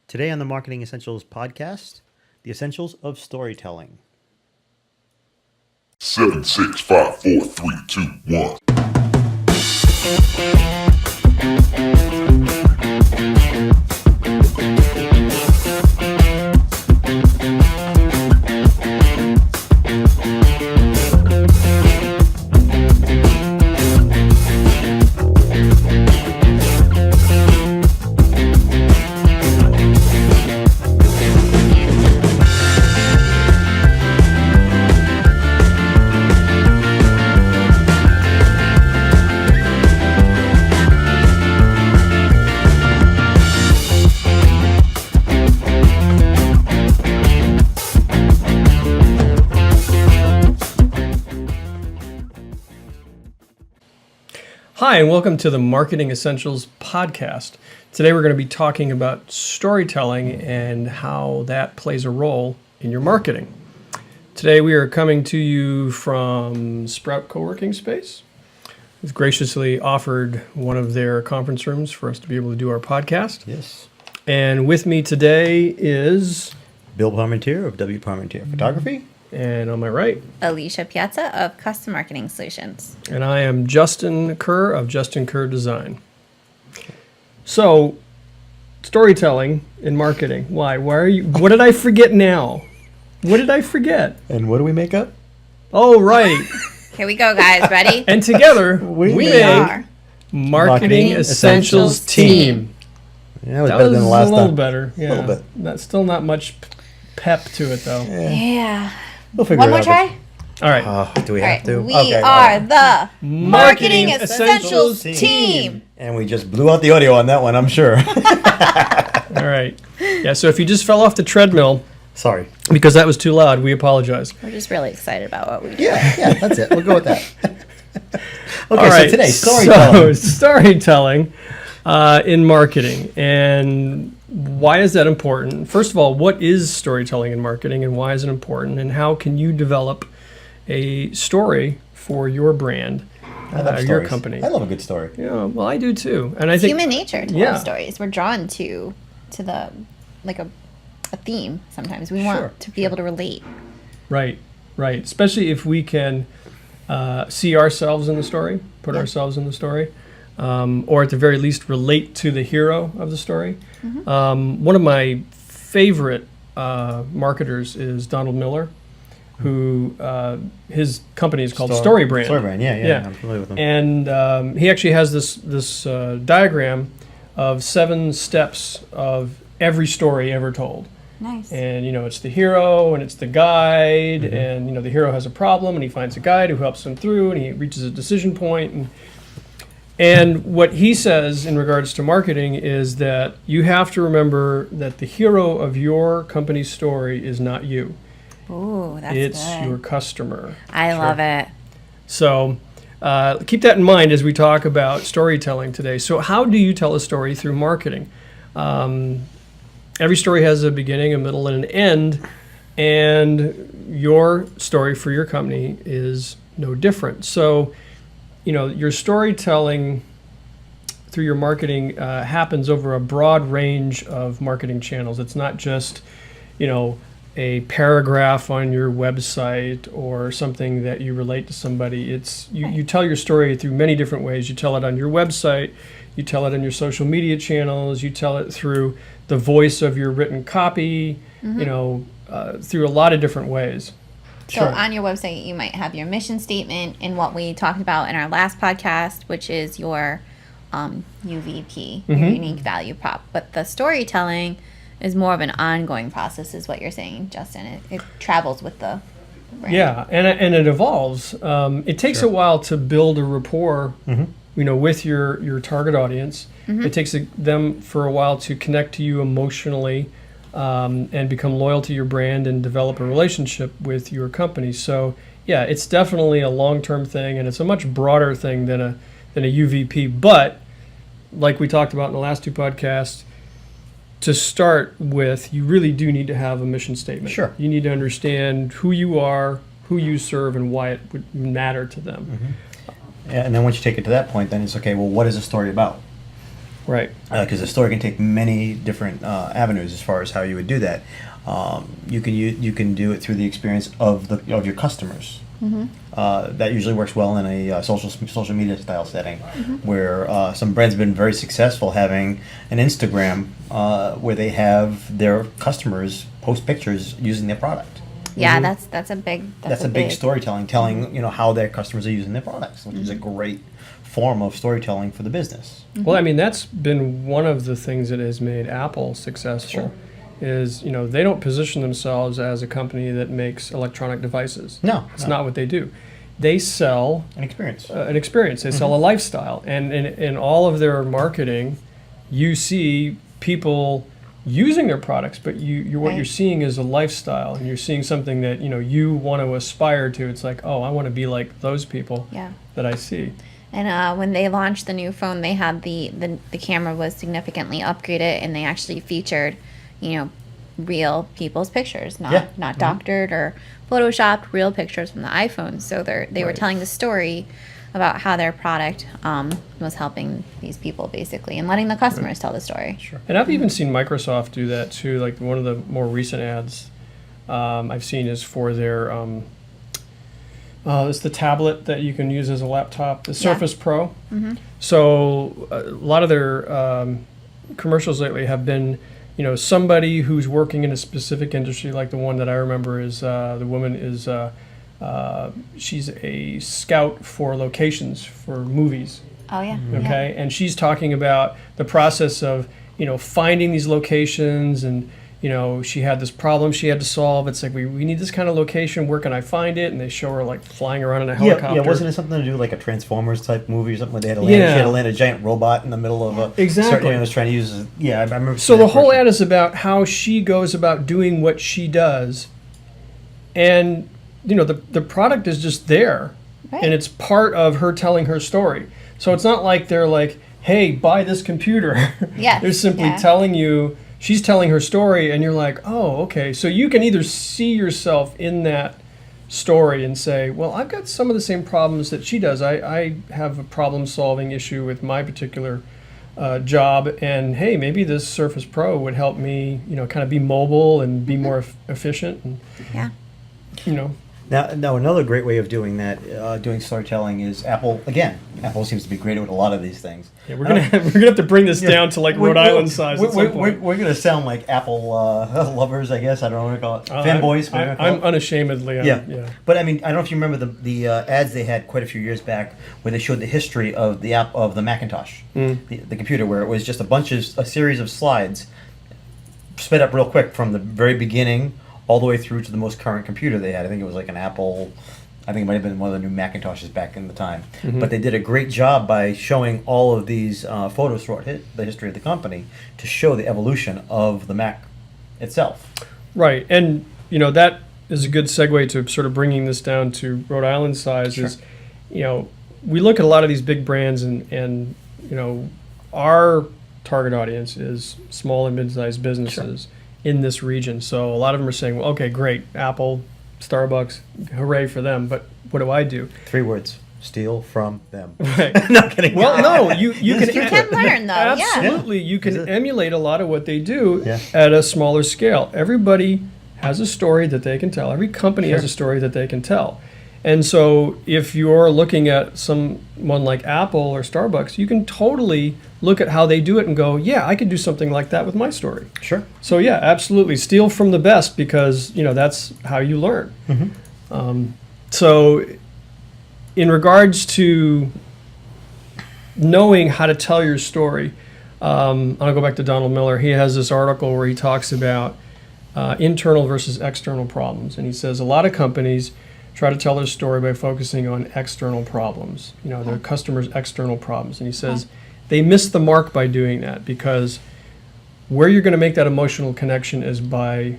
Today on the Marketing Essentials podcast, the essentials of storytelling. 7, 6, 5, 4, 3, 2, 1. Hi, and welcome to the Marketing Essentials podcast. Today we're going to be talking about storytelling and how that plays a role in your marketing. Today we are coming to you from Sprout Co-working Space, who's graciously offered one of their conference rooms for us to be able to do our podcast. Yes. And with me today is Bill Parmentier of W. Parmentier Photography. And on my right, Alicia Piazza of Custom Marketing Solutions. and I am Justin Kerr of Justin Kerr Design. So, storytelling in marketing. Why? Why are you? What did I forget now? What did I forget? And what do we make up? Oh, right. Here we go, guys. Ready? And together we We make are Marketing Essentials Essentials Team. Yeah, that was That better was than the a last little time. better. Yeah. little bit. That's still not much pep to it, though. Yeah. We'll figure One it more out. try? All right. Do we All have right. to? We Okay, all are right. the Marketing Marketing Essentials Team. And we just blew out the audio on that one, I'm sure. All right. Yeah, so if you just fell off the treadmill Sorry. because that was too loud, we apologize. We're just really excited about what we do. Yeah, that's it. We'll go with that. Okay, All so right, today, storytelling. So, storytelling in marketing. And why is that important? First of all, what is storytelling in marketing and why is it important? And how can you develop a story for your brand, I love your stories. company? I love a good story. Yeah, well, I do too. And I think Human nature to Yeah. love stories. We're drawn to the like a theme sometimes. We Sure, want to be able to relate. right. Especially if we can see ourselves in the story, put Yeah. ourselves in the story, or at the very least relate to the hero of the story. One of my favorite marketers is Donald Miller, who his company is called StoryBrand. StoryBrand, yeah. I'm familiar with them. And he actually has this diagram of 7 steps of every story ever told. Nice. And, it's the hero and it's the guide, and, the hero has a problem and he finds a guide who helps him through and he reaches a decision point. And what he says in regards to marketing is that you have to remember that the hero of your company's story is not you. Ooh, that's It's good. your customer. I love it. So keep that in mind as we talk about storytelling today. So how do you tell a story through marketing? Every story has a beginning, a middle, and an end, and your story for your company is no different. So, your storytelling through your marketing happens over a broad range of marketing channels. It's not just, a paragraph on your website or something that you relate to somebody. It's you tell your story through many different ways. You tell it on your website, you tell it on your social media channels, you tell it through the voice of your written copy, through a lot of different ways. So on your website, you might have your mission statement and what we talked about in our last podcast, which is your UVP, your unique value prop. But the storytelling is more of an ongoing process, is what you're saying, Justin. It travels with the brand. Yeah, and it evolves. It takes a while to build a rapport, with your target audience. It takes them for a while to connect to you emotionally and become loyal to your brand and develop a relationship with your company. So, yeah, it's definitely a long-term thing, and it's a much broader thing than a UVP. But, like we talked about in the last 2 podcasts, to start with, you really do need to have a mission statement. Sure. You need to understand who you are, who you serve, and why it would matter to them. And then once you take it to that point, then it's okay, well, what is the story about? Right. Because the story can take many different avenues as far as how you would do that. You can do it through the experience of your customers. That usually works well in a social media style setting, where some brands have been very successful having an Instagram where they have their customers post pictures using their product. Yeah, that's a big Storytelling, telling how their customers are using their products, which is a great form of storytelling for the business. Well, I mean, that's been one of the things that has made Apple successful. Is they don't position themselves as a company that makes electronic devices. No, it's not what they do. They sell an experience. They sell a lifestyle, and in all of their marketing, you see people using their products, but what you're seeing is a lifestyle, and you're seeing something that you want to aspire to. It's like, oh, I want to be like those people that I see. And when they launched the new phone, they had the camera was significantly upgraded, and they actually featured real people's pictures, not doctored or photoshopped, real pictures from the iPhone. So they were telling the story about how their product was helping these people basically, and letting the customers tell the story. Sure. And I've even seen Microsoft do that too. Like one of the more recent ads I've seen is for their it's the tablet that you can use as a laptop, the Surface Pro. So a lot of their commercials lately have been somebody who's working in a specific industry. Like the one that I remember is the woman is she's a scout for locations for movies. Oh yeah. Okay, and she's talking about the process of finding these locations, and she had this problem she had to solve. It's like we need this kind of location. Where can I find it? And they show her like flying around in a helicopter. Yeah, wasn't it something to do like a Transformers type movie or something where they had to land, she had to land a giant robot in the middle of a certain area, was trying to use. I remember. So the whole ad is about how she goes about doing what she does, and the product is just there, and it's part of her telling her story. So it's not like they're like, hey, buy this computer. Yes. They're simply telling you. She's telling her story, and you're like, oh, okay. So you can either see yourself in that story and say, well, I've got some of the same problems that she does. I have a problem-solving issue with my particular job, and hey, maybe this Surface Pro would help me, kind of be mobile and be more efficient. And, Now, another great way of doing that, doing storytelling, is Apple. Again, Apple seems to be great at a lot of these things. Yeah, we're gonna have to bring this down to like Rhode Island size. We're gonna sound like Apple lovers, I guess. I don't know what to call it. Fanboys. I'm unashamedly. Yeah. But I mean, I don't know if you remember the ads they had quite a few years back where they showed the history of the Macintosh, the computer, where it was just a series of slides, sped up real quick from the very beginning all the way through to the most current computer they had. I think it was like an Apple. I think it might have been one of the new Macintoshes back in the time. But they did a great job by showing all of these photos throughout the history of the company to show the evolution of the Mac itself. Right, and that is a good segue to sort of bringing this down to Rhode Island size. Sure. Is we look at a lot of these big brands, and our target audience is small and mid-sized businesses. Sure. In this region. So a lot of them are saying, well, okay, great, Apple, Starbucks, hooray for them, but what do I do? 3 words: steal from them. Right. No kidding. Well, no, you can learn though. Absolutely, you can emulate a lot of what they do at a smaller scale. Everybody has a story that they can tell. Every company has a story that they can tell. And so if you're looking at someone like Apple or Starbucks, you can totally look at how they do it and go, yeah, I could do something like that with my story. Sure. So yeah, absolutely. Steal from the best, because that's how you learn. So in regards to knowing how to tell your story, I'll go back to Donald Miller. He has this article where he talks about internal versus external problems. And he says a lot of companies try to tell their story by focusing on external problems, their customers' external problems. And he says they miss the mark by doing that, because where you're going to make that emotional connection is by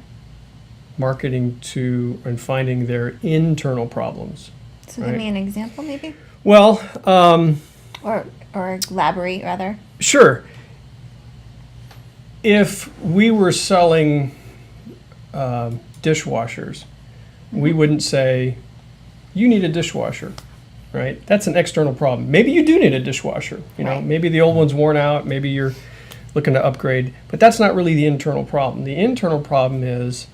marketing to and finding their internal problems. So give me an example, maybe? Well, or elaborate, rather. Sure. If we were selling dishwashers, we wouldn't say, you need a dishwasher, right? That's an external problem. Maybe you do need a dishwasher. Right. Maybe the old one's worn out. Maybe you're looking to upgrade. But that's not really the internal problem. The internal problem is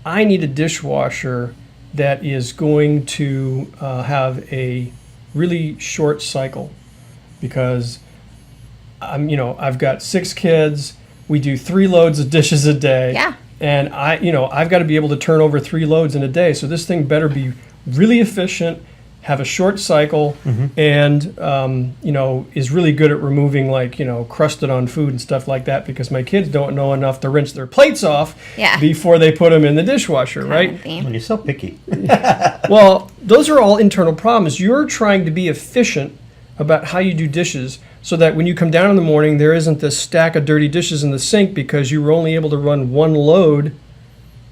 I need a dishwasher that is going to have a really short cycle because I've got 6 kids. We do 3 loads of dishes a day. Yeah. And I've got to be able to turn over 3 loads in a day. So this thing better be really efficient, have a short cycle, and is really good at removing crusted on food and stuff like that because my kids don't know enough to rinse their plates off before they put them in the dishwasher, right? Well, you're so picky. Well, those are all internal problems. You're trying to be efficient about how you do dishes so that when you come down in the morning, there isn't this stack of dirty dishes in the sink because you were only able to run 1 load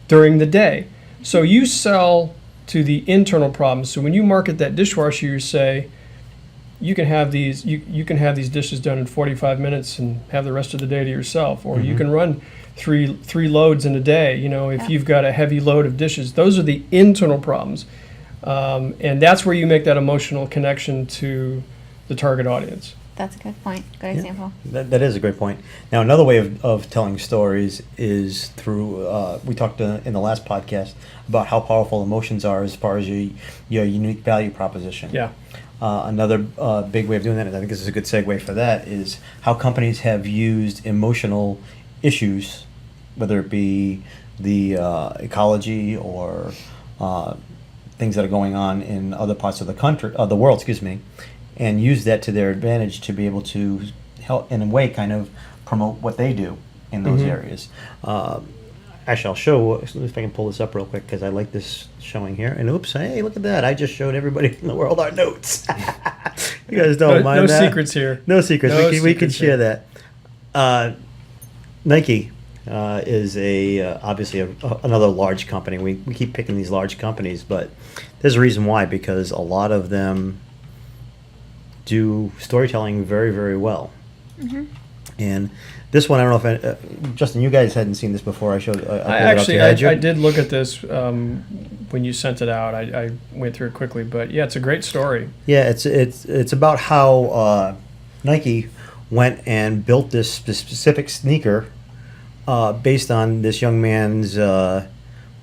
during the day. So you sell to the internal problems. So when you market that dishwasher, you say, you can have these dishes done in 45 minutes and have the rest of the day to yourself, or you can run three loads in a day. If you've got a heavy load of dishes, those are the internal problems, and that's where you make that emotional connection to the target audience. That's a good point. Good example. That is a great point. Now, another way of telling stories is through, we talked in the last podcast about how powerful emotions are as far as your unique value proposition. Yeah. Another big way of doing that, and I think this is a good segue for that, is how companies have used emotional issues, whether it be the ecology or things that are going on in other parts of the world, and use that to their advantage to be able to help, in a way, kind of promote what they do in those areas. Actually, I'll show, if I can pull this up real quick, because I like this showing here. And oops, hey, look at that. I just showed everybody in the world our notes. You guys don't mind that? No secrets here. No secrets. No We can secrets share here. that. Nike is obviously another large company. We keep picking these large companies, but there's a reason why, because a lot of them do storytelling very, very well. And this one, I don't know if Justin, you guys hadn't seen this before. I showed. I did look at this when you sent it out. I went through it quickly, but yeah, it's a great story. Yeah, it's about how Nike went and built this specific sneaker based on this young man's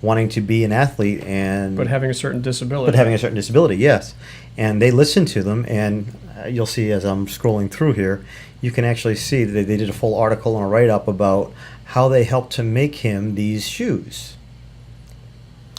wanting to be an athlete But having a certain disability. Yes. And they listened to them, and you'll see as I'm scrolling through here, you can actually see that they did a full article and a write-up about how they helped to make him these shoes.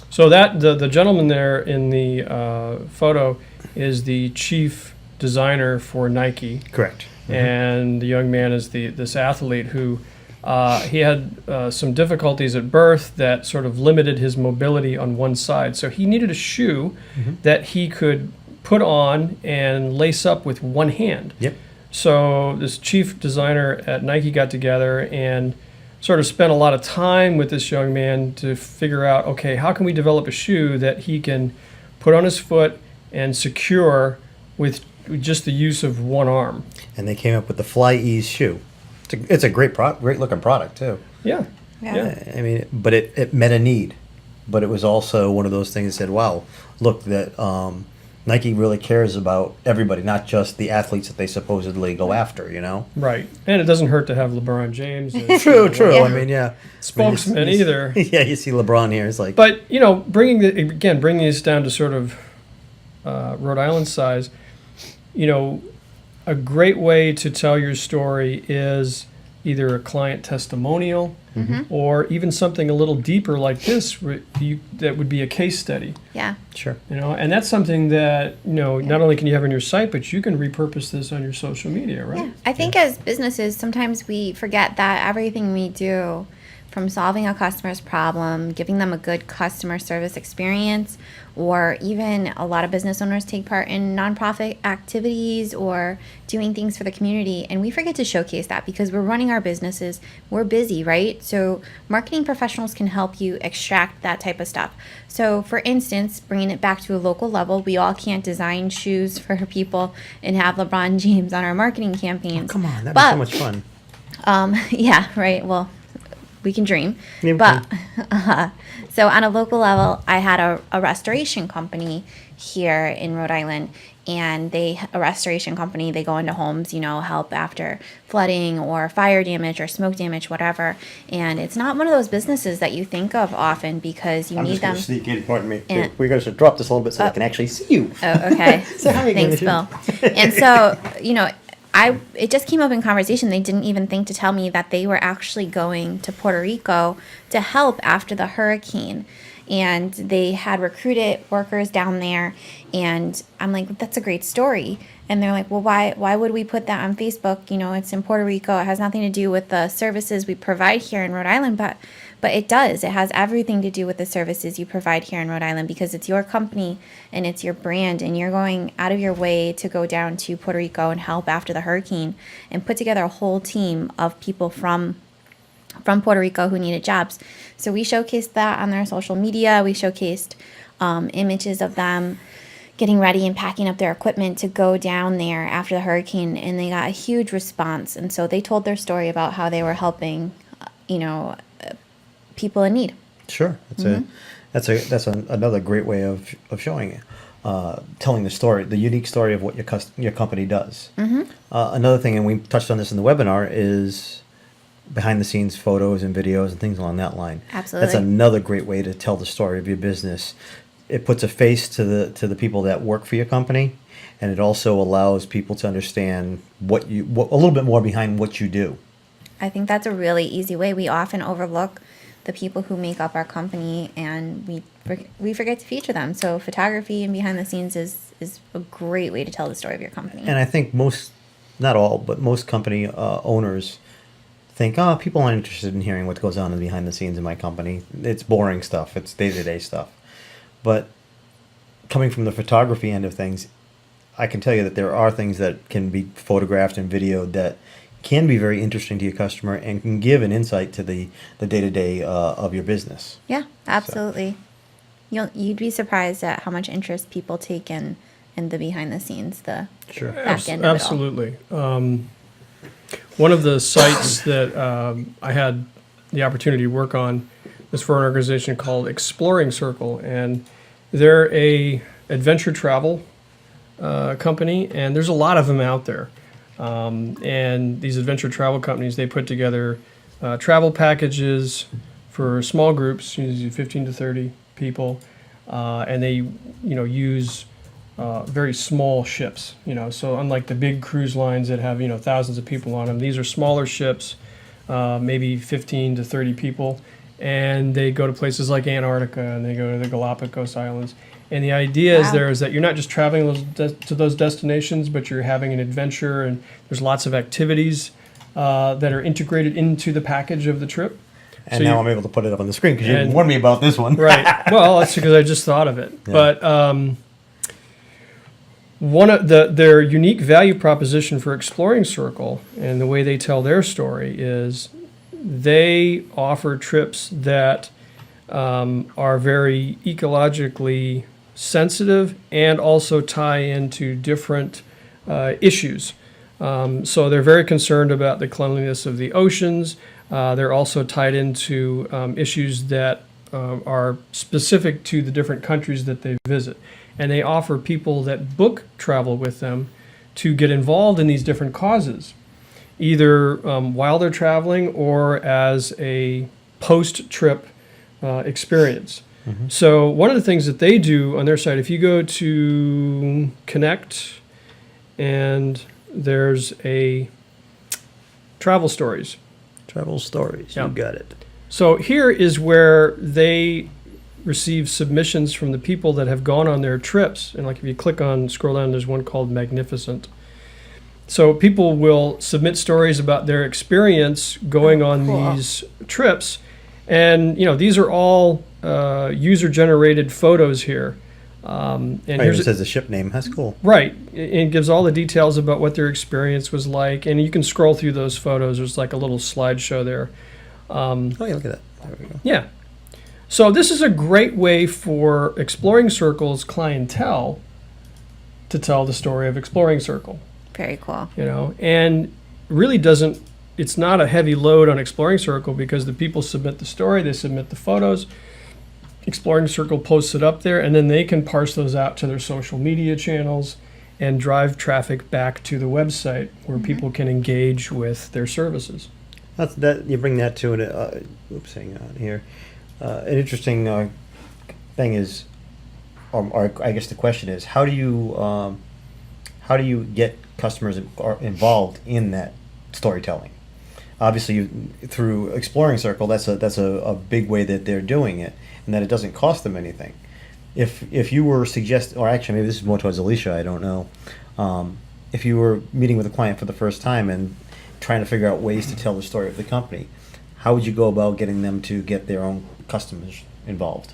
So that the gentleman there in the photo is the chief designer for Nike. Correct. And the young man is this athlete who he had some difficulties at birth that sort of limited his mobility on one side. So he needed a shoe that he could put on and lace up with one hand. Yep. So this chief designer at Nike got together and sort of spent a lot of time with this young man to figure out, okay, how can we develop a shoe that he can put on his foot and secure with just the use of one arm. And they came up with the FlyEase shoe. It's a great looking product too. Yeah. I mean, but it met a need, but it was also one of those things that said, wow, look, that Nike really cares about everybody, not just the athletes that they supposedly go after, Right. And it doesn't hurt to have LeBron James. True. Yeah. I mean, yeah. Spokesman either. Yeah, you see LeBron here. It's like. But, bringing this down to sort of Rhode Island size, a great way to tell your story is either a client testimonial or even something a little deeper like this that would be a case study. Yeah. Sure. And that's something that, not only can you have on your site, but you can repurpose this on your social media, right? Yeah. I think as businesses, sometimes we forget that everything we do, from solving a customer's problem, giving them a good customer service experience, or even a lot of business owners take part in nonprofit activities or doing things for the community. And we forget to showcase that because we're running our businesses. We're busy, right? So marketing professionals can help you extract that type of stuff. So for instance, bringing it back to a local level, we all can't design shoes for people and have LeBron James on our marketing campaigns. Oh, come on, that'd be so much fun. Yeah, right. Well, we can dream. Yeah, we But so on a local level, I had a restoration company here in Rhode Island, and a restoration company, they go into homes, help after flooding or fire damage or smoke damage, whatever. And it's not one of those businesses that you think of often because you need them. Sneak in, pardon me. And- We're going to drop this a little bit so I can actually see you. Oh, okay. So how are you Thanks, gonna Bill. And so, it just came up in conversation. They didn't even think to tell me that they were actually going to Puerto Rico to help after the hurricane. And they had recruited workers down there. And I'm like, that's a great story. And they're like, well, why would we put that on Facebook? It's in Puerto Rico. It has nothing to do with the services we provide here in Rhode Island. But it does. It has everything to do with the services you provide here in Rhode Island because it's your company and it's your brand. And you're going out of your way to go down to Puerto Rico and help after the hurricane and put together a whole team of people from Puerto Rico who needed jobs. So we showcased that on their social media. We showcased images of them getting ready and packing up their equipment to go down there after the hurricane, and they got a huge response. And so they told their story about how they were helping, people in need. Sure, that's another great way of showing it, telling the story, the unique story of what your company does. Another thing, and we touched on this in the webinar, is behind the scenes photos and videos and things along that line. Absolutely. That's another great way to tell the story of your business. It puts a face to the people that work for your company, and it also allows people to understand a little bit more behind what you do. I think that's a really easy way. We often overlook the people who make up our company, and we forget to feature them. So photography and behind the scenes is a great way to tell the story of your company. And I think not all, but most company owners think, people aren't interested in hearing what goes on behind the scenes in my company. It's boring stuff. It's day-to-day stuff. But coming from the photography end of things, I can tell you that there are things that can be photographed and videoed that can be very interesting to your customer and can give an insight to the day-to-day of your business. Yeah, absolutely. You'd be surprised at how much interest people take in the behind the scenes, the back end of it all. Absolutely. One of the sites that I had the opportunity to work on was for an organization called Exploring Circle, and they're a adventure travel company, and there's a lot of them out there. And these adventure travel companies, they put together travel packages for small groups, usually 15 to 30 people, and they use very small ships. So unlike the big cruise lines that have thousands of people on them, these are smaller ships, maybe 15 to 30 people, and they go to places like Antarctica and they go to the Galapagos Islands. And the idea is that you're not just traveling to those destinations, but you're having an adventure, and there's lots of activities that are integrated into the package of the trip. And now I'm able to put it up on the screen because you didn't warn me about this one. Right. Well, that's because I just thought of it. Yeah. But one of their unique value proposition for Exploring Circle and the way they tell their story is they offer trips that are very ecologically sensitive and also tie into different issues. So they're very concerned about the cleanliness of the oceans. They're also tied into issues that are specific to the different countries that they visit. And they offer people that book travel with them to get involved in these different causes, either while they're traveling or as a post-trip experience. Mm-hmm. So one of the things that they do on their site, if you go to Connect and there's a travel stories. Travel stories, you got it. So here is where they receive submissions from the people that have gone on their trips. And like if you scroll down, there's one called Magnificent. So people will submit stories about their experience going on these trips. And, these are all user-generated photos here. And it says the ship name. That's cool. Right. It gives all the details about what their experience was like. And you can scroll through those photos. There's like a little slideshow there. Look at that. There we go. Yeah. So this is a great way for Exploring Circle's clientele to tell the story of Exploring Circle. Very cool. And really doesn't it's not a heavy load on Exploring Circle because the people submit the story, they submit the photos. Exploring Circle posts it up there, and then they can parse those out to their social media channels and drive traffic back to the website where people can engage with their services. That you bring that to an hang on here. An interesting thing is, or I guess the question is, how do you get customers involved in that storytelling? Obviously, through Exploring Circle, that's a big way that they're doing it, and that it doesn't cost them anything. If you were or actually maybe this is more towards Alicia, I don't know. If you were meeting with a client for the first time and trying to figure out ways to tell the story of the company, how would you go about getting them to get their own customers involved?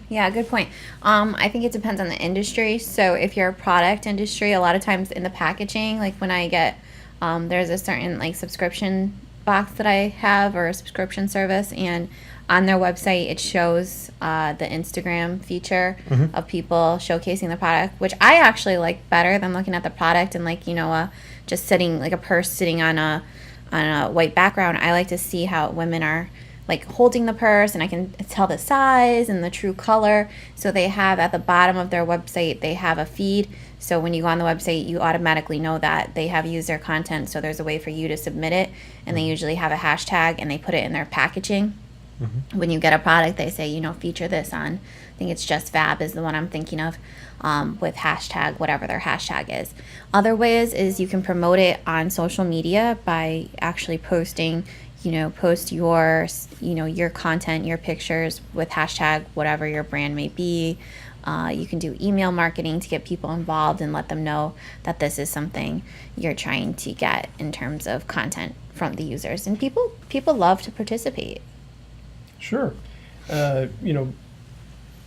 Yeah, good point. I think it depends on the industry. So if you're a product industry, a lot of times in the packaging, like when I get, there's a certain like subscription box that I have or a subscription service, and on their website it shows the Instagram feature of people showcasing the product, which I actually like better than looking at the product and like, just sitting like a purse sitting on a white background. I like to see how women are like holding the purse, and I can tell the size and the true color. So they have at the bottom of their website, they have a feed. So when you go on the website, you automatically know that they have used their content. So there's a way for you to submit it, and they usually have a hashtag and they put it in their packaging. When you get a product, they say, feature this on, I think it's Just Fab is the one I'm thinking of, with hashtag, whatever their hashtag is. Other ways is you can promote it on social media by actually posting, post your, your content, your pictures with hashtag, whatever your brand may be. You can do email marketing to get people involved and let them know that this is something you're trying to get in terms of content from the users. And people love to participate. Sure. I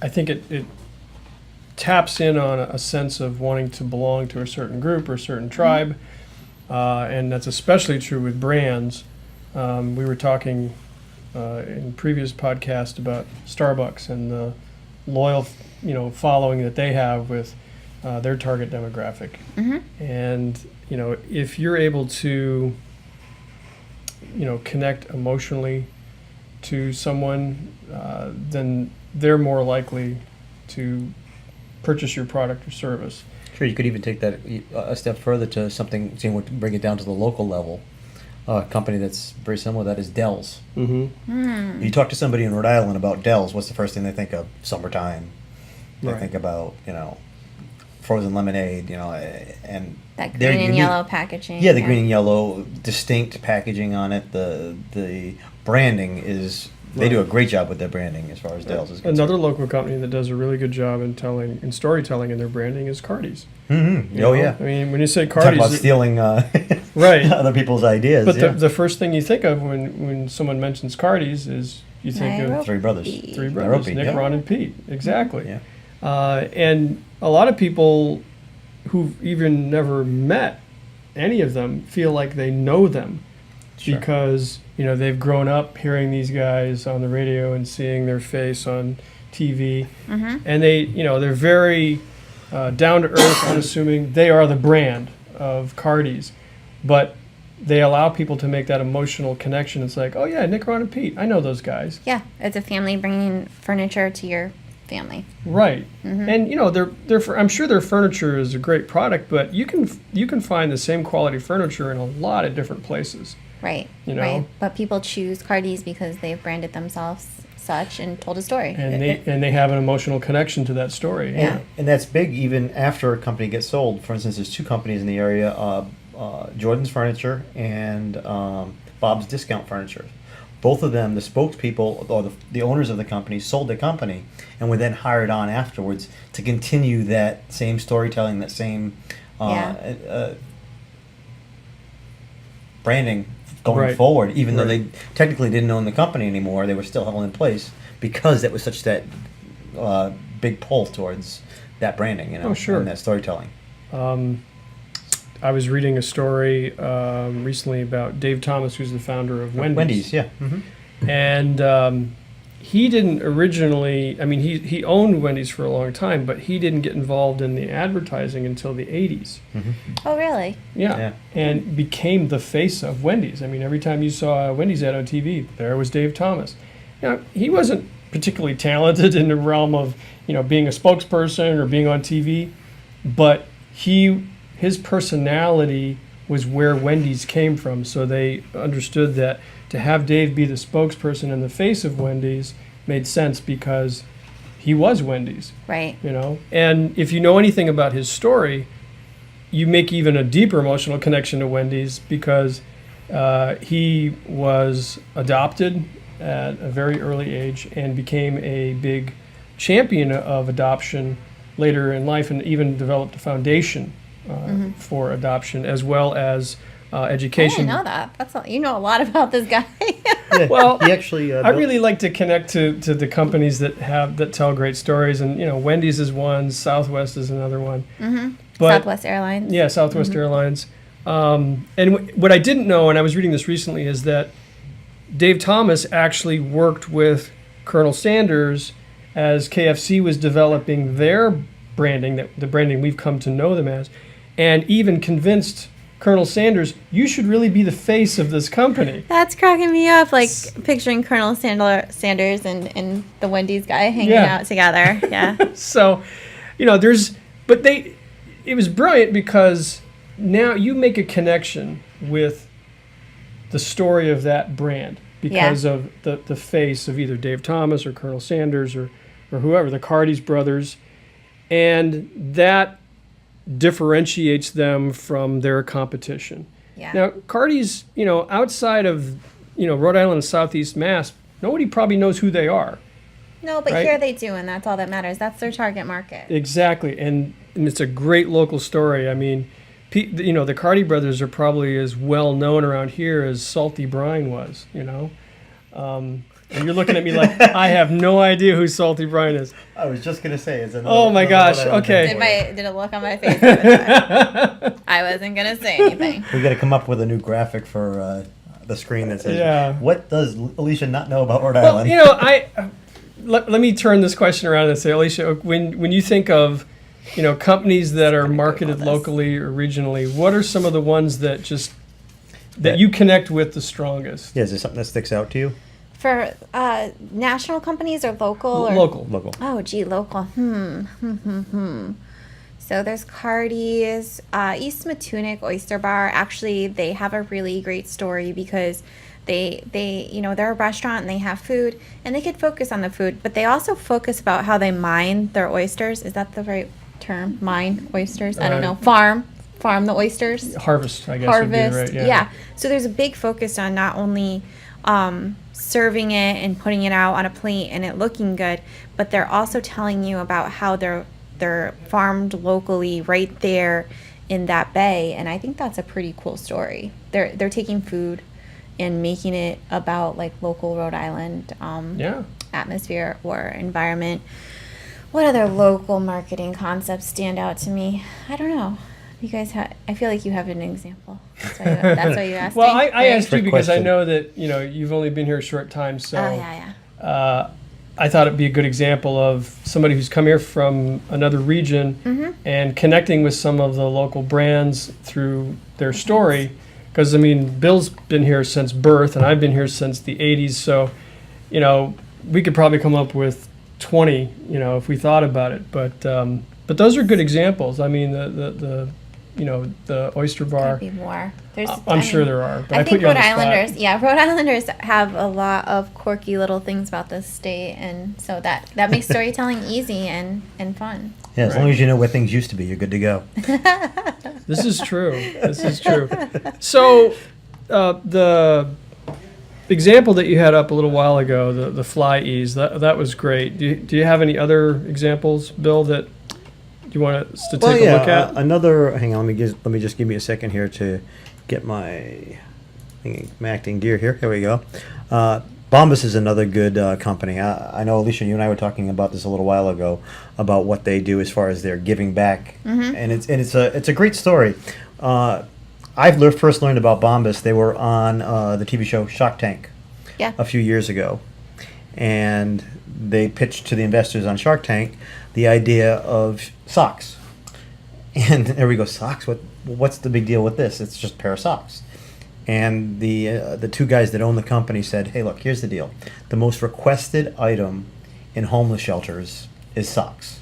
think it taps in on a sense of wanting to belong to a certain group or a certain tribe, and that's especially true with brands. We were talking in previous podcast about Starbucks and the loyal, following that they have with their target demographic. And, if you're able to, connect emotionally to someone, then they're more likely to purchase your product or service. Sure, you could even take that a step further to something, bring it down to the local level. A company that's very similar to that is Dell's. You talk to somebody in Rhode Island about Dell's, what's the first thing they think of? Summertime. They think about, frozen lemonade, and that green and yellow packaging. Yeah, the green and yellow, distinct packaging on it. The branding is, they do a great job with their branding as far as Dell's is concerned. Another local company that does a really good job in storytelling in their branding is Cardi's. Yeah. I mean, when you say Talk Cardi's, about stealing right, other people's ideas. But the first thing you think of when someone mentions Cardi's is you think of Three brothers. NIROPE, Nick, Ron, and Pete. Exactly. Yeah. And a lot of people who've even never met any of them feel like they know them because they've grown up hearing these guys on the radio and seeing their face on TV, and they're very down to earth, unassuming. They are the brand of Cardi's, but they allow people to make that emotional connection. It's like, oh yeah, Nick, Ron, and Pete, I know those guys. Yeah, it's a family bringing furniture to your family. Right, and I'm sure their furniture is a great product, but you can find the same quality furniture in a lot of different places. Right, right. But people choose Cardi's because they've branded themselves such and told a story. And they have an emotional connection to that story. Yeah. And that's big even after a company gets sold. For instance, there's two companies in the area, Jordan's Furniture and Bob's Discount Furniture. Both of them, the spokespeople or the owners of the company sold their company and were then hired on afterwards to continue that same storytelling, that same branding going forward. Even though they technically didn't own the company anymore, they were still held in place because it was such that big pull towards that branding, and that storytelling. I was reading a story recently about Dave Thomas, who's the founder of Wendy's. Wendy's, yeah. And he didn't originally, I mean, he owned Wendy's for a long time, but he didn't get involved in the advertising until the 80s. Oh, really? Yeah. And became the face of Wendy's. I mean, every time you saw a Wendy's ad on TV, there was Dave Thomas. Now, he wasn't particularly talented in the realm of, being a spokesperson or being on TV, but his personality was where Wendy's came from. So they understood that to have Dave be the spokesperson and the face of Wendy's made sense because he was Wendy's. Right. And if you know anything about his story, you make even a deeper emotional connection to Wendy's because he was adopted at a very early age and became a big champion of adoption later in life, and even developed a foundation for adoption as well as education. I didn't know that. You know a lot about this guy. Well, he actually. I really like to connect to the companies that tell great stories, and Wendy's is one, Southwest is another one. But, Southwest Airlines. Yeah, Southwest Airlines. And what I didn't know, and I was reading this recently, is that Dave Thomas actually worked with Colonel Sanders as KFC was developing their branding, the branding we've come to know them as, and even convinced Colonel Sanders, you should really be the face of this company. That's cracking me up, like picturing Colonel Sanders and the Wendy's guy hanging out together. Yeah. So, it was brilliant because now you make a connection with the story of that brand because of the face of either Dave Thomas or Colonel Sanders or whoever, the Cardi's brothers, and that differentiates them from their competition. Yeah. Now, Cardi's, outside of, Rhode Island and Southeast Mass, nobody probably knows who they are. No, but right? Here they do, and that's all that matters. That's their target market. Exactly, and it's a great local story. I mean, the Cardi brothers are probably as well known around here as Salty Brine was, And you're looking at me like I have no idea who Salty Brine is. I was just gonna say it's another. Oh my gosh! Okay. Did a look on my face? I wasn't gonna say anything. We got to come up with a new graphic for the screen that says, "What does Alicia not know about Rhode Island?" Let me turn this question around and say, Alicia, when you think of, companies that are marketed locally or regionally, what are some of the ones that you connect with the strongest? Yeah, is there something that sticks out to you? For national companies or local? Local. Oh, gee, local. So there's Cardi's, East Matunic Oyster Bar. Actually, they have a really great story because they're a restaurant and they have food and they could focus on the food, but they also focus about how they mine their oysters. Is that the right term? Mine oysters? I don't know. Farm the oysters. Harvest, I guess. Harvest. Would be right, yeah. So there's a big focus on not only serving it and putting it out on a plate and it looking good, but they're also telling you about how they're farmed locally right there in that bay, and I think that's a pretty cool story. They're taking food and making it about like local Rhode Island atmosphere or environment. What other local marketing concepts stand out to me? I don't know. You guys I feel like you have an example. That's why you asked well, me. I asked you because question. I know that, you've only been here a short time, so I thought it'd be a good example of somebody who's come here from another region and connecting with some of the local brands through their story. Because, Bill's been here since birth, and I've been here since the 80s, so, we could probably come up with 20, if we thought about it. But those are good examples. The Oyster Bar. Could be more. I'm sure there are. But I put think you on Rhode the spot. Rhode Islanders have a lot of quirky little things about this state, and so that makes storytelling easy and fun. Yeah, as long as you know where things used to be, you're good to go. This is true. So, the example that you had up a little while ago, the FlyEase, that was great. Do you have any other examples, Bill, that you want us to take a look at? Hang on, let me just give me a second here to get my acting gear here. Here we go. Bombas is another good company. I know, Alicia, you and I were talking about this a little while ago about what they do as far as their giving back, and it's a great story. I've first learned about Bombas. They were on the TV show Shark Tank a few years ago, and they pitched to the investors on Shark Tank the idea of socks. And there we go, socks? What's the big deal with this? It's just a pair of socks. And the two guys that own the company said, hey, look, here's the deal. The most requested item in homeless shelters is socks.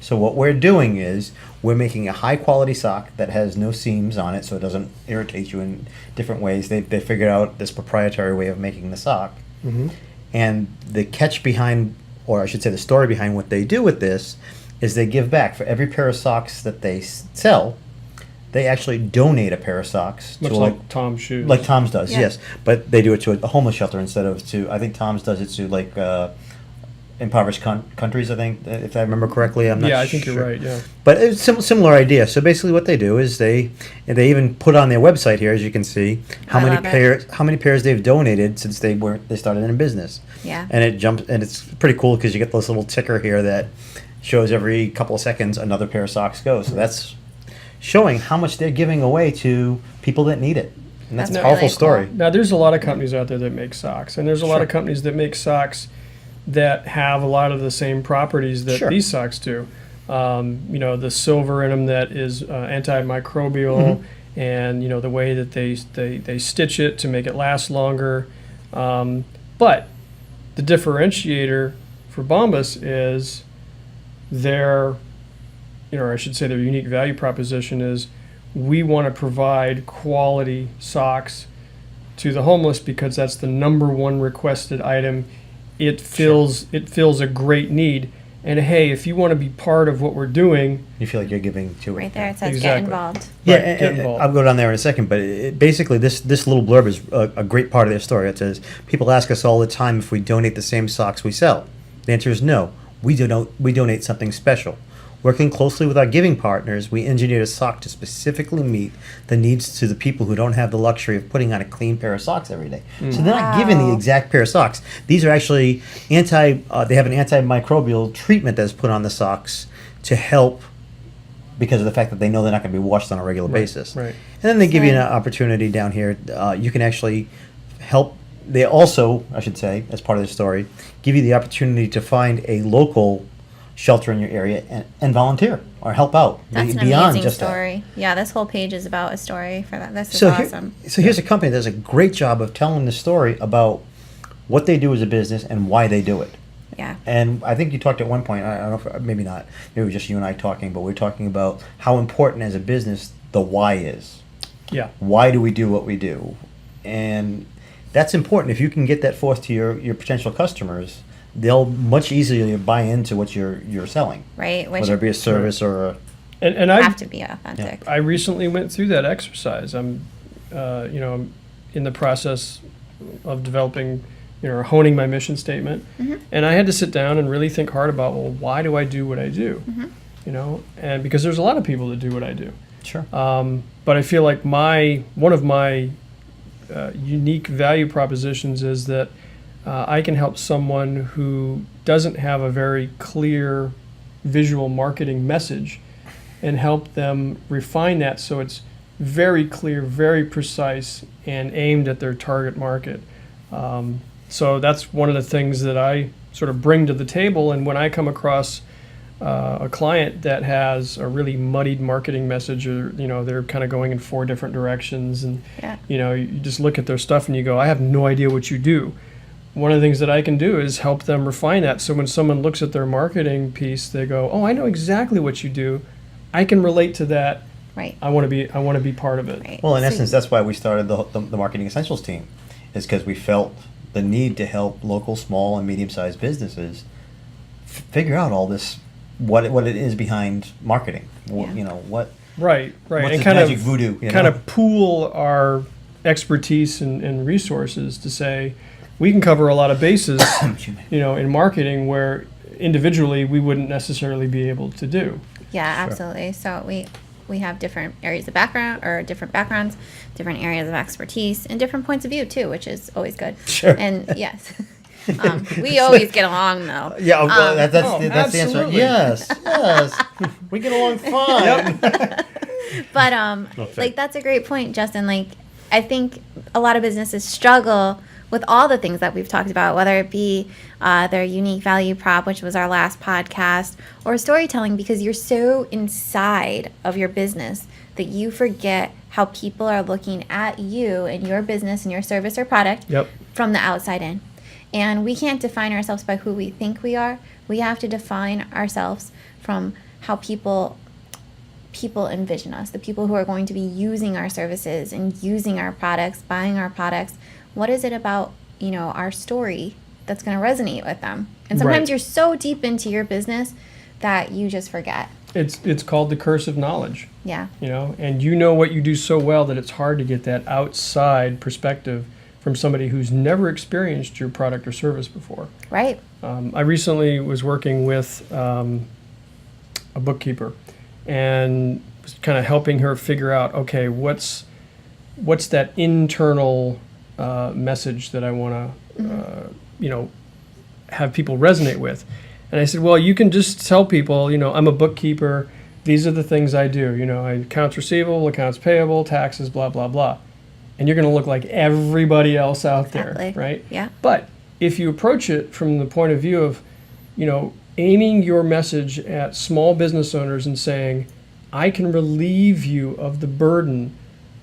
So what we're doing is we're making a high-quality sock that has no seams on it so it doesn't irritate you in different ways. They figured out this proprietary way of making the sock. Mm-hmm. And the catch behind, or I should say the story behind what they do with this, is they give back. For every pair of socks that they sell, they actually donate a pair of socks. Much to like Tom's shoes. Like Tom's does, Yeah. yes. But they do it to a homeless shelter instead of to, I think Tom's does it to like impoverished countries, I think, if I remember correctly. I'm not Yeah, I think sure. you're right, yeah. But it's similar idea. So basically what they do is they even put on their website here, as you can see, how I many love it. pairs they've donated since they started in business. Yeah. And it jumps, and it's pretty cool because you get this little ticker here that shows every couple of seconds another pair of socks goes. So that's showing how much they're giving away to people that need it. And that's a That's powerful really story. cool. Now, there's a lot of companies out there that make socks, and there's a lot Sure. of companies that make socks that have a lot of the same properties that Sure. these socks do. The silver in them that is antimicrobial, and the way that they stitch it to make it last longer. But the differentiator for Bombas is their, or I should say their unique value proposition is we want to provide quality socks to the homeless because that's the number one requested item. It fills a great need. And hey, if you want to be part of what we're doing, You feel like you're giving to it. Right there, it says Exactly. get involved. Yeah, Right, and- get and involved. I'll go down there in a second, but basically this little blurb is a great part of their story. It says, people ask us all the time if we donate the same socks we sell. The answer is no. We donate something special. Working closely with our giving partners, we engineered a sock to specifically meet the needs to the people who don't have the luxury of putting on a clean pair of socks every day. So they're not given the Wow. exact pair of socks. These are actually they have an antimicrobial treatment that's put on the socks to help because of the fact that they know they're not going to be washed on a regular basis. right. And then they give you an So- opportunity down here. You can actually help. They also, I should say, as part of the story, give you the opportunity to find a local shelter in your area and volunteer or help out That's an beyond amazing just that. story. Yeah, this whole page is about a story for that. This is So, awesome. so here's a company that does a great job of telling the story about what they do as a business and why they do it. Yeah. And I think you talked at one point, I don't know, if, maybe not, maybe it was just you and I talking, but we're talking about how important as a business the why is. Yeah. Why do we do what we do? And that's important. If you can get that forth to your potential customers, they'll much easier buy into what you're selling, Right. Which whether it be a service or a, And I have to be authentic. I recently went through that exercise. I'm in the process of developing, honing my mission statement, and I had to sit down and really think hard about, well, why do I do what I do? And because there's a lot of people that do what I do. sure. But I feel like one of my unique value propositions is that I can help someone who doesn't have a very clear visual marketing message and help them refine that so it's very clear, very precise, and aimed at their target market. So that's one of the things that I sort of bring to the table. And when I come across a client that has a really muddied marketing message, or they're kind of going in 4 different directions, and Yeah. you just look at their stuff and you go, I have no idea what you do. One of the things that I can do is help them refine that. So when someone looks at their marketing piece, they go, "Oh, I know exactly what you do. I can relate to that. Right. I want to be part of it." Right. Well, in So- essence, that's why we started the Marketing Essentials team, is because we felt the need to help local, small, and medium-sized businesses figure out all this, what it is behind marketing. Yeah. What Right, what's and this kind magic of voodoo. kind of pool our expertise and resources to say we can cover a lot of bases, Excuse me. in marketing where individually we wouldn't necessarily be able to do. Yeah, absolutely. So we have different areas of background or different backgrounds, different areas of expertise, and different points of view too, which is always good. Sure. And yes, we always get along though. Yeah, well, that's Oh, the answer. absolutely. Yes, we get along fine. But thanks. like that's a great point, Justin. Like I think a lot of businesses struggle with all the things that we've talked about, whether it be their unique value prop, which was our last podcast, or storytelling, because you're so inside of your business that you forget how people are looking at you and your business and your service or product from the outside in. And we can't define ourselves by who we think we are. We have to define ourselves from how people envision us, the people who are going to be using our services and using our products, buying our products. What is it about, our story that's going to resonate with them? And sometimes you're so deep into your business that you just forget. It's called the curse of knowledge. Yeah. And what you do so well that it's hard to get that outside perspective from somebody who's never experienced your product or service before. Right. I recently was working with a bookkeeper and was kind of helping her figure out, okay, what's that internal message that I want to, have people resonate with. And I said, well, you can just tell people, I'm a bookkeeper. These are the things I do. Accounts receivable, accounts payable, taxes, blah, blah, blah. And you're going to look like everybody else out there, right? Yeah. But if you approach it from the point of view of, aiming your message at small business owners and saying, I can relieve you of the burden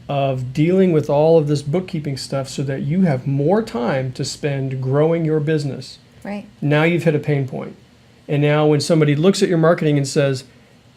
of dealing with all of this bookkeeping stuff so that you have more time to spend growing your business. Right. Now you've hit a pain point. And now when somebody looks at your marketing and says,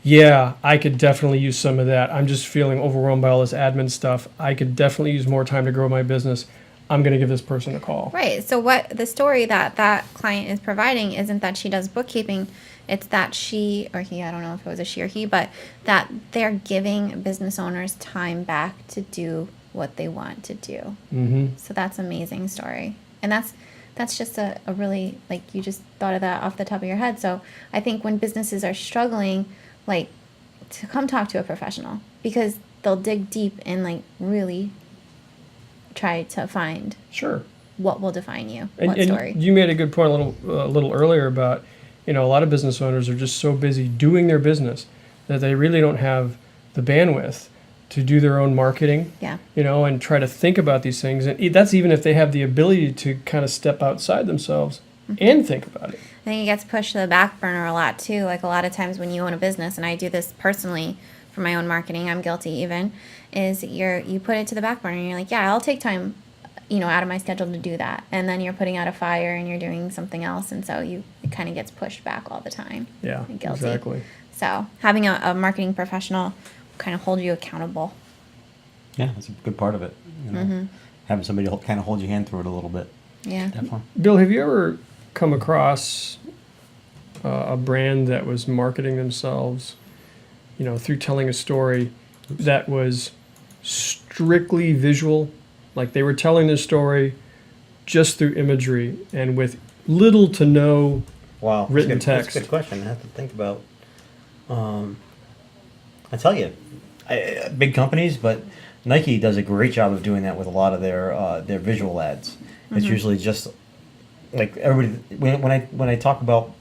yeah, I could definitely use some of that. I'm just feeling overwhelmed by all this admin stuff. I could definitely use more time to grow my business. I'm going to give this person a call. Right. So what the story that client is providing isn't that she does bookkeeping. It's that she or he, I don't know if it was a she or he, but that they're giving business owners time back to do what they want to do. Mm-hmm. So that's an amazing story. And that's just a really, you just thought of that off the top of your head. So I think when businesses are struggling, to come talk to a professional, because they'll dig deep and really try to find what will define you, what story. And you made a good point a little earlier about, a lot of business owners are just so busy doing their business that they really don't have the bandwidth to do their own marketing, and try to think about these things. And that's even if they have the ability to kind of step outside themselves and think about it. I think it gets pushed to the back burner a lot too. A lot of times when you own a business, and I do this personally for my own marketing, I'm guilty even, is you put it to the back burner and you're like, yeah, I'll take time, out of my schedule to do that. And then you're putting out a fire and you're doing something else. And so it kind of gets pushed back all the time. Yeah, guilty. Exactly. So having a marketing professional kind of hold you accountable. Yeah, that's a good part of it. Having somebody kind of hold your hand through it a little bit. Yeah. Definitely. Bill, have you ever come across a brand that was marketing themselves, through telling a story that was strictly visual? Like they were telling their story just through imagery and with little to no written text. That's a good question. I have to think about. I tell you, big companies, but Nike does a great job of doing that with a lot of their visual ads. It's usually just like everybody. When I talk about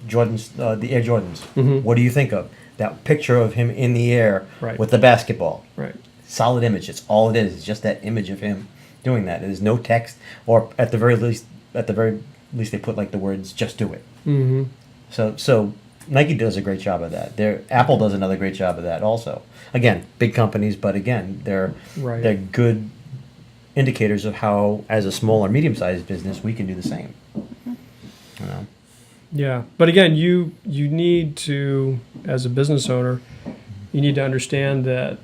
Jordans, the Air Jordans, what do you think of? That picture of him in the air with the basketball. Right. Solid image. It's all it is. It's just that image of him doing that. There's no text, or at the very least, they put the words "just do it." Mm-hmm. So Nike does a great job of that. Apple does another great job of that also. Again, big companies, but again, they're good indicators of how, as a small or medium-sized business, we can do the same. Yeah, but again, you need to, as a business owner, you need to understand that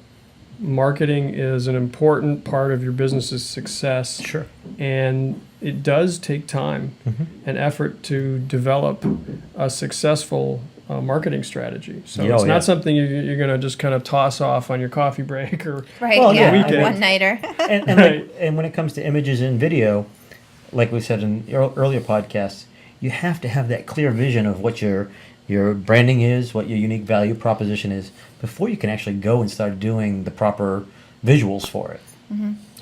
marketing is an important part of your business's success. Sure. And it does take time and effort to develop a successful marketing strategy. So it's not something you're going to just kind of toss off on your coffee break or weekend. One-nighter. and when it comes to images and video, like we said in earlier podcasts, you have to have that clear vision of what your branding is, what your unique value proposition is, before you can actually go and start doing the proper visuals for it.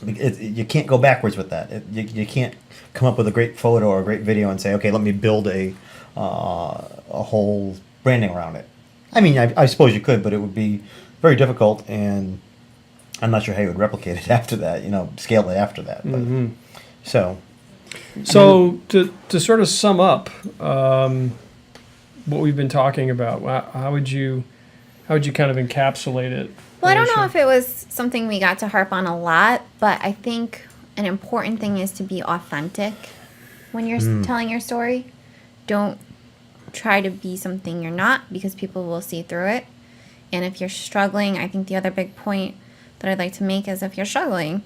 You can't go backwards with that. You can't come up with a great photo or a great video and say, okay, let me build a whole branding around it. I mean, I suppose you could, but it would be very difficult, and I'm not sure how you would replicate it after that, scale it after that. But So, So to sort of sum up what we've been talking about, how would you kind of encapsulate it? Well, I don't know Alicia? if it was something we got to harp on a lot, but I think an important thing is to be authentic when you're telling your story. Don't try to be something you're not, because people will see through it. And if you're struggling, I think the other big point that I'd like to make is if you're struggling,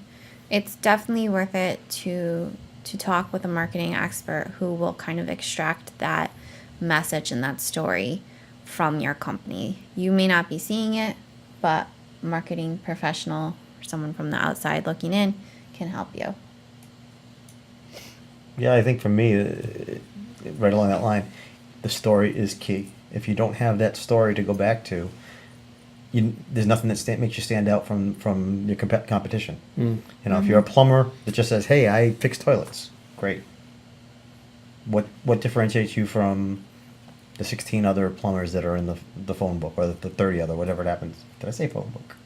it's definitely worth it to talk with a marketing expert who will kind of extract that message and that story from your company. You may not be seeing it, but a marketing professional or someone from the outside looking in can help you. yeah, I think for me, right along that line, the story is key. If you don't have that story to go back to, there's nothing that makes you stand out from your competition. You know, if you're a plumber that just says, "Hey, I fix toilets," great. What differentiates you from the 16 other plumbers that are in the phone book, or the 30 other, whatever it happens? Did I say phone book?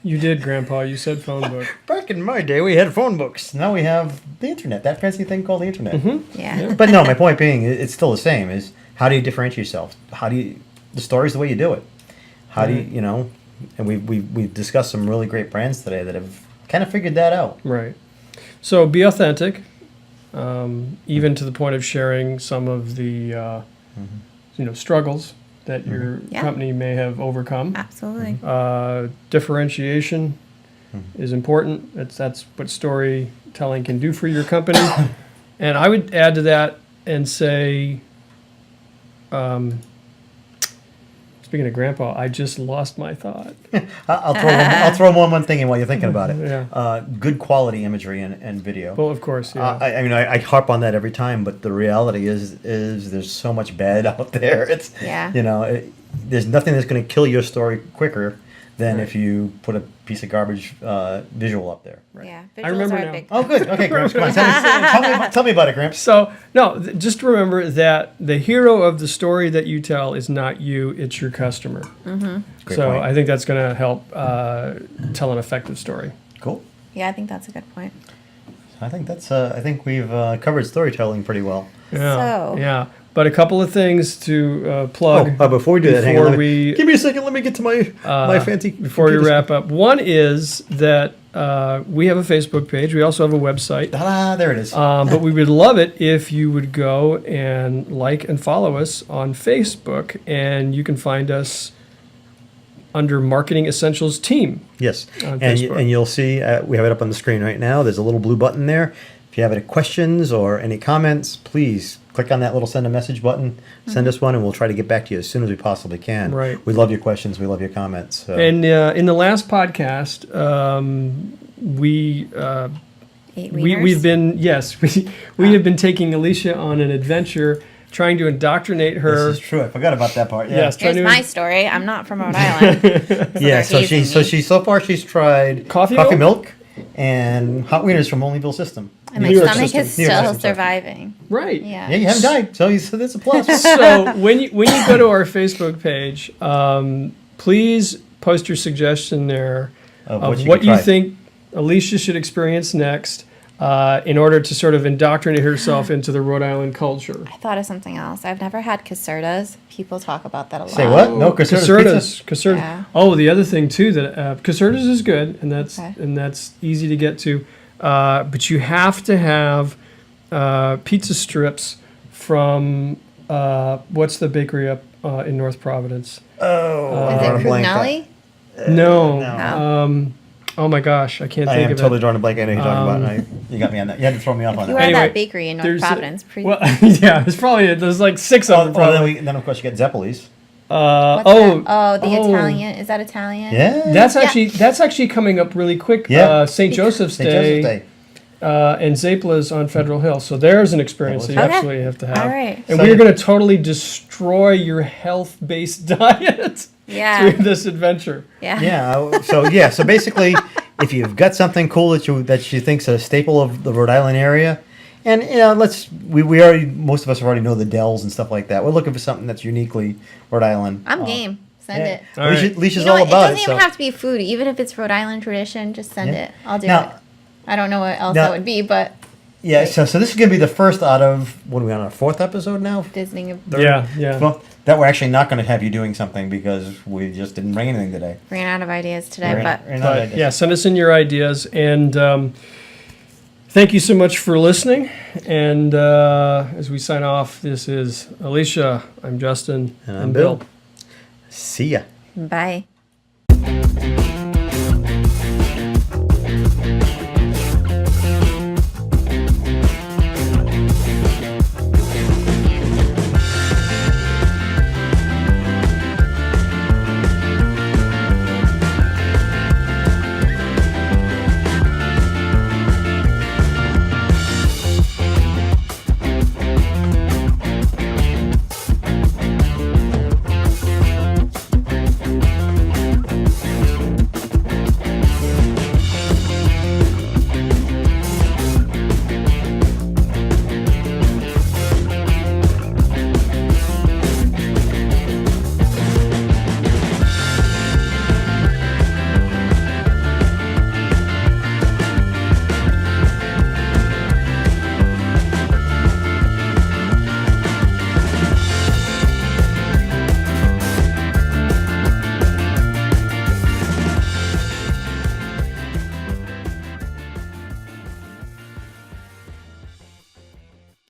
You did, Grandpa. You said phone book. Back in my day, we had phone books. Now we have the internet, that fancy thing called the internet. Yeah. But no, my point being, it's still the same. Is how do you differentiate yourself? The story's the way you do it. How do you know? And we've discussed some really great brands today that have kind of figured that out. Right. So be authentic, even to the point of sharing some of the struggles that your Yeah. company may have overcome. Absolutely. Differentiation is important. That's what storytelling can do for your company. And I would add to that and say, speaking of Grandpa, I just lost my thought. I'll throw one thing in while you're thinking about it. Yeah. Good quality imagery and video. Well, of course, yeah. I mean, I harp on that every time, but the reality is there's so much bad out there. It's Yeah. There's nothing that's going to kill your story quicker than Right. if you put a piece of garbage visual up there. Yeah. I remember Visuals are now. a big Oh, good. Okay, Gramps, come on, tell me about it, Gramps. So, no, just remember that the hero of the story that you tell is not you, it's your customer. Great So point. I think that's going to help tell an effective story. Cool. Yeah, I think that's a good point. I think that's. I think we've covered storytelling pretty well. Yeah, So- yeah. But a couple of things to plug. Before we do that, hang on. before we- Give me a second. Let me get to my my fancy. Before we computer. wrap up, one is that we have a Facebook page. We also have a website. Ta-da, there it is. But we would love it if you would go and like and follow us on Facebook. And you can find us under Marketing Essentials Team. Yes, on and Facebook. and you'll see we have it up on the screen right now. There's a little blue button there. If you have any questions or any comments, please click on that little send a message button. Send us one, and we'll try to get back to you as soon as we possibly can. Right. We love your questions. We love your comments. So. And in the last podcast, we've been we have been taking Alicia on an adventure, trying to indoctrinate her. This is true. I forgot about that part. Yeah. Yes, trying Here's to my story. I'm not from Rhode Island. Yeah. they're hazing me. So far she's tried Coffee milk and hot wieners from Onlyville System. And my New York stomach system. is New York still system, sorry. surviving. right. Yeah. Yeah, you haven't died, so that's a plus. So when you go to our Facebook page, please post your suggestion there Of of what you what could you try. think Alicia should experience next, in order to sort of indoctrinate herself into the Rhode Island culture. I thought of something else. I've never had casertas. People talk about that a lot. Say what? No, Caserta's Casertas. Yeah. Oh, the other thing too that Casertas is good, and Okay. that's easy to get to, but you have to have pizza strips from what's the bakery up in North Providence? Oh, Is drawing it a blank. Crugnelli? No. No. Oh my gosh, I can't I think am of totally it. drawing a blank. I know who you're talking about. You got me on that. You had to throw me off on You that. are Anyway, that bakery in North there's Providence. Well, yeah, there's like 6 of them. Probably. Then of course you get Zeppelis. What's oh, that? Oh, the Italian. Is that Italian? Yeah. that's actually coming up really quick. Yeah. St. Joseph's St. Day, Joseph's Day. And Zapla's on Federal Hill. So there's an experience that you Okay. absolutely have to have. All right. And So we're you- going to totally destroy your health-based diet Yeah. through this adventure. Yeah. Yeah. So basically, if you've got something cool that you think's a staple of the Rhode Island area, and we already, most of us already know the Dells and stuff like that. We're looking for something that's uniquely Rhode Island. I'm game. Send it. All right. Alicia's You know all what? about It doesn't it. even have to be food. Even if it's Rhode Island tradition, just send Yeah. it. I'll do Now, it. I don't know what else Now- that would be, but Yeah, so this is going to be the first out of, what are we on, our 4th episode now? Disney Yeah. Well, that we're actually not going to have you doing something because we just didn't bring anything today. ran out of ideas today. Ran- But ran out of But ideas. yeah, send us in your ideas. And thank you so much for listening. And as we sign off, this is Alicia. I'm Justin. And I'm Bill. See ya. bye.